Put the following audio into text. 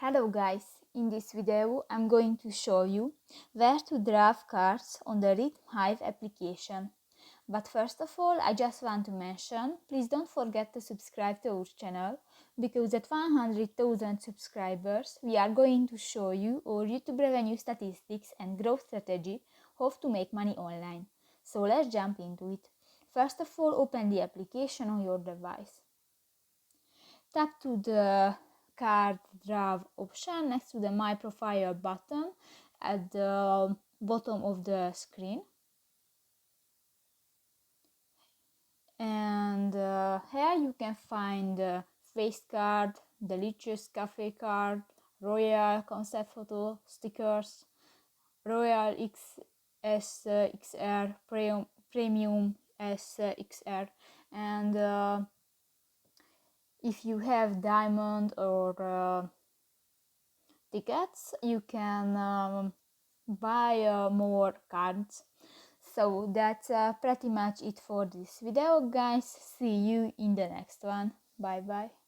Hello guys, in this video I'm going to show you where to draft cards on the RHYTHM HIVE application. But first of all, I just want to mention, please don't forget to subscribe to our channel, because at 100,000 subscribers we are going to show you our YouTube revenue statistics and growth strategy, how to make money online. So let's jump into it. First of all, open the application on your device. Tap to the card draft option next to the My Profile button at the bottom of the screen. And here you can find the face card, delicious cafe card, royal concept photo, stickers, royal XR, premium SXR, and if you have diamond or tickets, you can buy more cards. So that's pretty much it for this video, guys. See you in the next one. Bye bye.